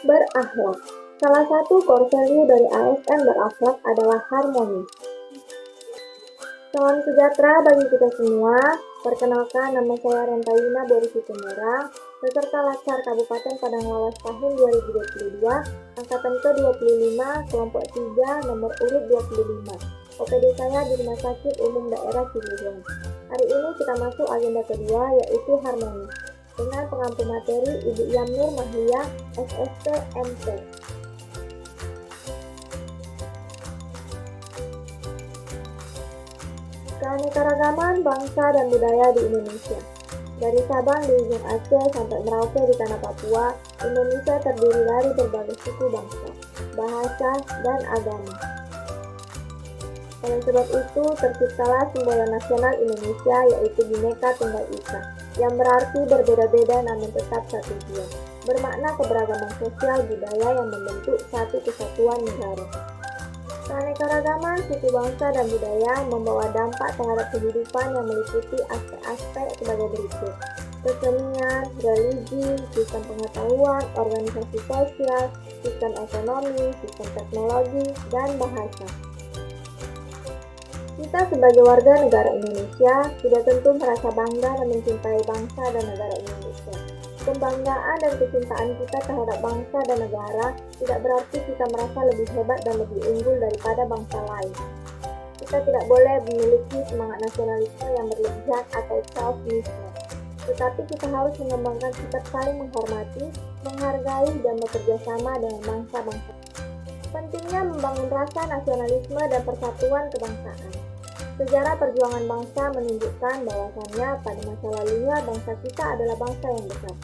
Berakhlak. Salah satu core value dari ASN berakhlak adalah harmoni. Salam sejahtera bagi kita semua. Perkenalkan, nama saya Rentayina Boris Situmorang, peserta Latsar Kabupaten Padang Lawas tahun 2022, angkatan ke-25, kelompok 3, nomor urut 25. OPD saya di Rumah Sakit Umum Daerah Cibubur. Hari ini kita masuk agenda kedua, yaitu harmoni. Dengan pengampu materi Ibu Yamnur Mahlia, SST MP. Keanekaragaman bangsa dan budaya di Indonesia. Dari Sabang di ujung Aceh sampai Merauke di tanah Papua, Indonesia terdiri dari berbagai suku bangsa, bahasa, dan agama. Oleh sebab itu, terciptalah simbol nasional Indonesia, yaitu Bhinneka Tunggal Ika, yang berarti berbeda-beda namun tetap satu jiwa, bermakna keberagaman sosial budaya yang membentuk satu kesatuan negara. Keanekaragaman suku bangsa dan budaya membawa dampak terhadap kehidupan yang meliputi aspek-aspek sebagai berikut: kesenian, religi, sistem pengetahuan, organisasi sosial, sistem ekonomi, sistem teknologi, dan bahasa. Kita sebagai warga negara Indonesia sudah tentu merasa bangga dan mencintai bangsa dan negara Indonesia. Kebanggaan dan kecintaan kita terhadap bangsa dan negara tidak berarti kita merasa lebih hebat dan lebih unggul daripada bangsa lain. Kita tidak boleh memiliki semangat nasionalisme yang berlebihan atau chauvinisme, tetapi kita harus mengembangkan sikap saling menghormati, menghargai, dan bekerja sama dengan bangsa-bangsa. Pentingnya membangun rasa nasionalisme dan persatuan kebangsaan. Sejarah perjuangan bangsa menunjukkan bahwasannya pada masa lalunya bangsa kita adalah bangsa yang besar.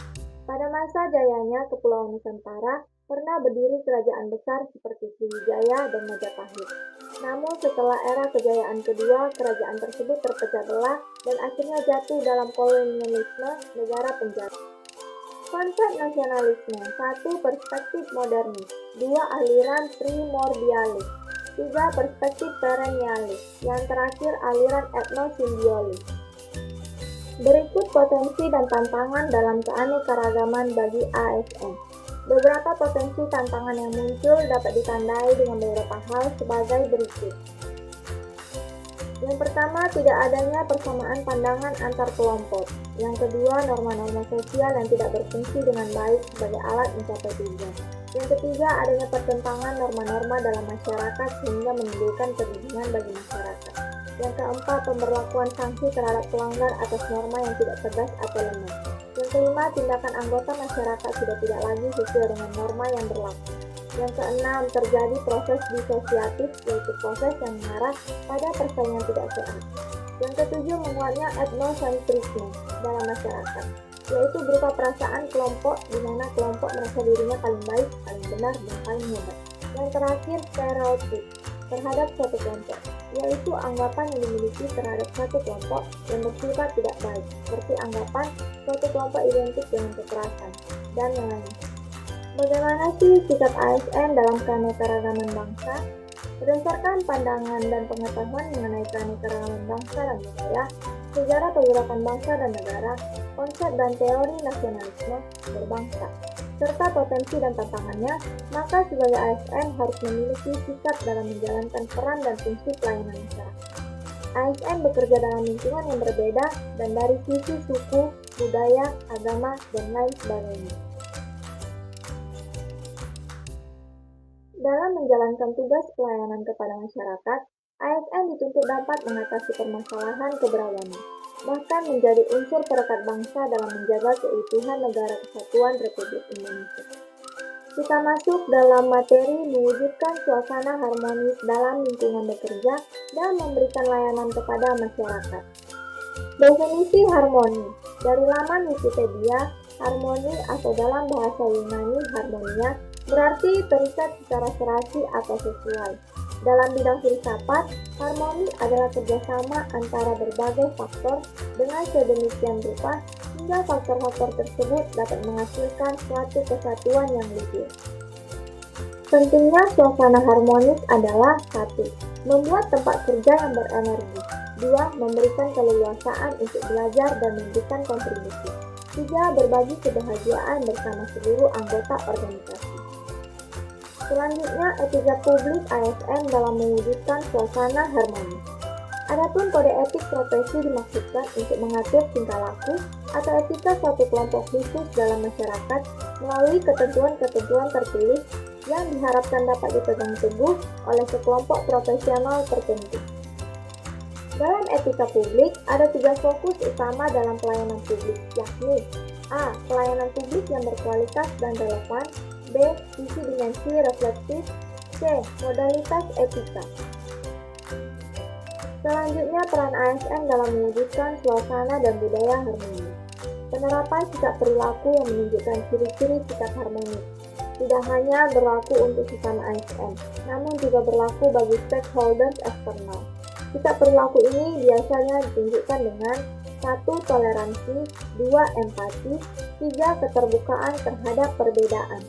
Pada masa jayanya Kepulauan Nusantara pernah berdiri kerajaan besar seperti Sriwijaya dan Majapahit. Namun setelah era kejayaan kedua, kerajaan tersebut terpecah belah dan akhirnya jatuh dalam kolonialisme negara penjara. Konsep nasionalisme. 1. Perspektif modernis. 2. Aliran primordialis. 3. Perspektif perennialis. Yang terakhir aliran etnosimbolis. Berikut potensi dan tantangan dalam keanekaragaman bagi ASN. Beberapa potensi tantangan yang muncul dapat ditandai dengan beberapa hal sebagai berikut. Yang pertama, tidak adanya persamaan pandangan antar kelompok. Yang kedua, norma-norma sosial yang tidak berfungsi dengan baik sebagai alat mencapai tujuan. Yang ketiga, adanya pertentangan norma-norma dalam masyarakat sehingga menimbulkan kebingungan bagi masyarakat. Yang keempat, pemberlakuan sanksi terhadap pelanggar atas norma yang tidak tegas atau lemah. Yang kelima, tindakan anggota masyarakat sudah tidak lagi sesuai dengan norma yang berlaku. Yang keenam, terjadi proses disosiatif, yaitu proses yang mengarah pada persaingan tidak sehat. Yang ketujuh, menguatnya etnosentrisme dalam masyarakat, yaitu berupa perasaan kelompok di mana kelompok merasa dirinya paling baik, paling benar, dan paling hebat. Yang terakhir, stereotip terhadap suatu kelompok, yaitu anggapan yang dimiliki terhadap satu kelompok yang bersifat tidak baik, seperti anggapan suatu kelompok identik dengan kekerasan, dan yang lain. Bagaimana sih sikap ASN dalam keanekaragaman bangsa? Berdasarkan pandangan dan pengetahuan mengenai keanekaragaman bangsa dan budaya, sejarah pergerakan bangsa dan negara, konsep dan teori nasionalisme berbangsa, serta potensi dan tantangannya, maka sebagai ASN harus memiliki sikap dalam menjalankan peran dan fungsi pelayanan masyarakat. ASN bekerja dalam lingkungan yang berbeda dan dari sisi suku, budaya, agama, dan lain sebagainya. Dalam menjalankan tugas pelayanan kepada masyarakat, ASN dituntut dapat mengatasi permasalahan keberagaman, bahkan menjadi unsur perekat bangsa dalam menjaga keutuhan Negara Kesatuan Republik Indonesia. Kita masuk dalam materi mewujudkan suasana harmonis dalam lingkungan bekerja dan memberikan layanan kepada masyarakat. Definisi harmoni. Dari laman Wikipedia, harmoni atau dalam bahasa Yunani harmonia berarti terikat secara serasi atau sesuai. Dalam bidang filsafat, harmoni adalah kerjasama antara berbagai faktor dengan sedemikian rupa hingga faktor-faktor tersebut dapat menghasilkan suatu kesatuan yang luhur. Pentingnya suasana harmonis adalah 1. Membuat tempat kerja yang berenergi. 2. Memberikan keleluasaan untuk belajar dan memberikan kontribusi. 3. Berbagi kebahagiaan bersama seluruh anggota organisasi. Selanjutnya, etika publik ASN dalam mewujudkan suasana harmonis. Adapun kode etik profesi dimaksudkan untuk mengatur tingkah laku atau etika suatu kelompok khusus dalam masyarakat melalui ketentuan-ketentuan tertulis yang diharapkan dapat dipegang teguh oleh sekelompok profesional tertentu. Dalam etika publik, ada 3 fokus utama dalam pelayanan publik, yakni A. Pelayanan publik yang berkualitas dan relevan. B. Sisi dimensi reflektif. C. Modalitas etika. Selanjutnya, peran ASN dalam mewujudkan suasana dan budaya harmonis. Penerapan sikap perilaku yang menunjukkan ciri-ciri sikap harmonis tidak hanya berlaku untuk sesama ASN, namun juga berlaku bagi stakeholders eksternal. Sikap perilaku ini biasanya ditunjukkan dengan 1. Toleransi, 2. Empati, 3. Keterbukaan terhadap perbedaan.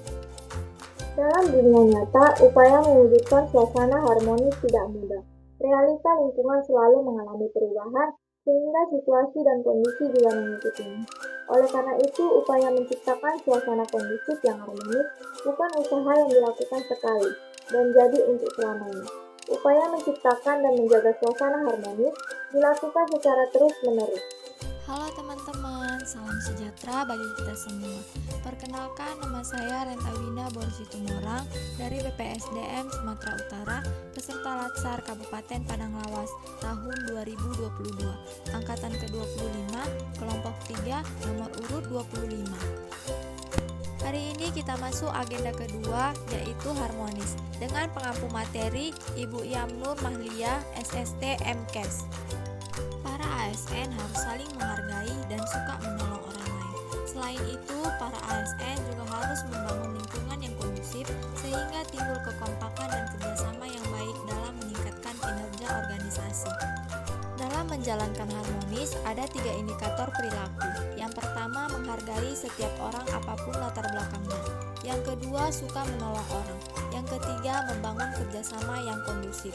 Dalam dunia nyata, upaya mewujudkan suasana harmonis tidak mudah. Realita lingkungan selalu mengalami perubahan, sehingga situasi dan kondisi juga mengikutinya. Oleh karena itu, upaya menciptakan suasana kondusif yang harmonis bukan usaha yang dilakukan sekali dan jadi untuk selamanya. Upaya menciptakan dan menjaga suasana harmonis dilakukan secara terus-menerus. Halo teman-teman, salam sejahtera bagi kita semua. Perkenalkan, nama saya Rentawina Borsitumorang dari BPSDM Sumatera Utara, peserta Latsar Kabupaten Padang Lawas tahun 2022, angkatan ke-25, kelompok 3, nomor urut 25. Hari ini kita masuk agenda kedua, yaitu harmonis, dengan pengampu materi Ibu Yamnur Mahlia, SST MKes. Para ASN harus saling menghargai dan suka menolong orang lain. Selain itu, para ASN juga harus membangun lingkungan yang kondusif sehingga timbul kekompakan dan kerjasama yang baik dalam meningkatkan kinerja organisasi. Dalam menjalankan harmonis, ada 3 indikator perilaku. Yang pertama, menghargai setiap orang apapun latar belakangnya. Yang kedua, suka menolong orang. Yang ketiga, membangun kerjasama yang kondusif.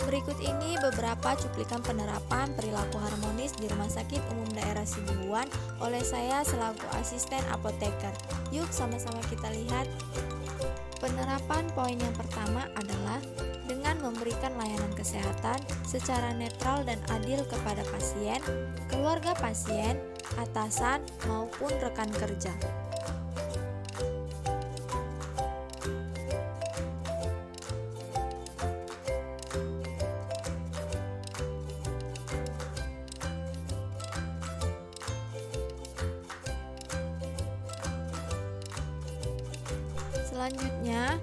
Berikut ini beberapa cuplikan penerapan perilaku harmonis di Rumah Sakit Umum Daerah Sibuhuan oleh saya selaku asisten apoteker. Yuk sama-sama kita lihat. Penerapan poin yang pertama adalah dengan memberikan layanan kesehatan secara netral dan adil kepada pasien, keluarga pasien, atasan, maupun rekan kerja. Selanjutnya,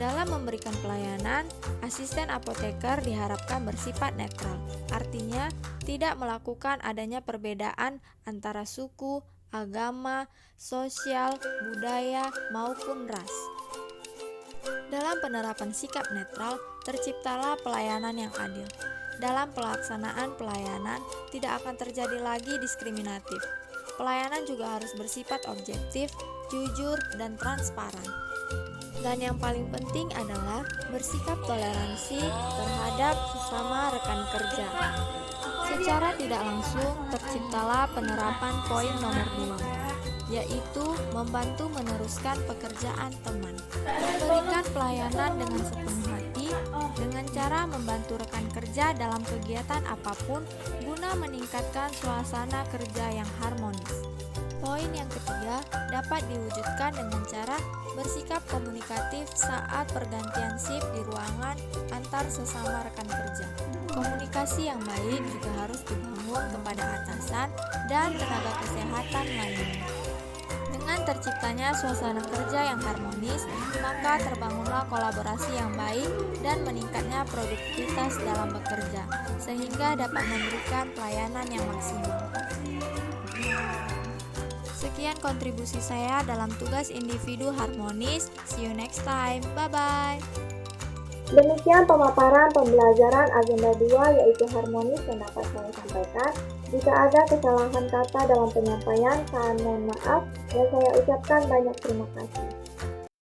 dalam memberikan pelayanan, asisten apoteker diharapkan bersifat netral. Artinya, tidak melakukan adanya perbedaan antara suku, agama, sosial, budaya, maupun ras. Dalam penerapan sikap netral, terciptalah pelayanan yang adil. Dalam pelaksanaan pelayanan, tidak akan terjadi lagi diskriminatif. Pelayanan juga harus bersifat objektif, jujur, dan transparan. Dan yang paling penting adalah bersikap toleransi terhadap sesama rekan kerja. Secara tidak langsung terciptalah penerapan poin nomor 2, yaitu membantu meneruskan pekerjaan teman. Memberikan pelayanan dengan sepenuh hati dengan cara membantu rekan kerja dalam kegiatan apapun guna meningkatkan suasana kerja yang harmonis. Poin yang ketiga dapat diwujudkan dengan cara bersikap komunikatif saat pergantian shift di ruangan antar sesama rekan kerja. Komunikasi yang baik juga harus dibangun kepada atasan dan tenaga kesehatan lainnya. Dengan terciptanya suasana kerja yang harmonis, maka terbangunlah kolaborasi yang baik dan meningkatnya produktivitas dalam bekerja, sehingga dapat memberikan pelayanan yang maksimal. Sekian kontribusi saya dalam tugas individu harmonis. See you next time. Bye-bye. Demikian pemaparan pembelajaran agenda 2 yaitu harmonis yang dapat saya sampaikan. Jika ada kesalahan kata dalam penyampaian, saya mohon maaf dan saya ucapkan banyak terima kasih.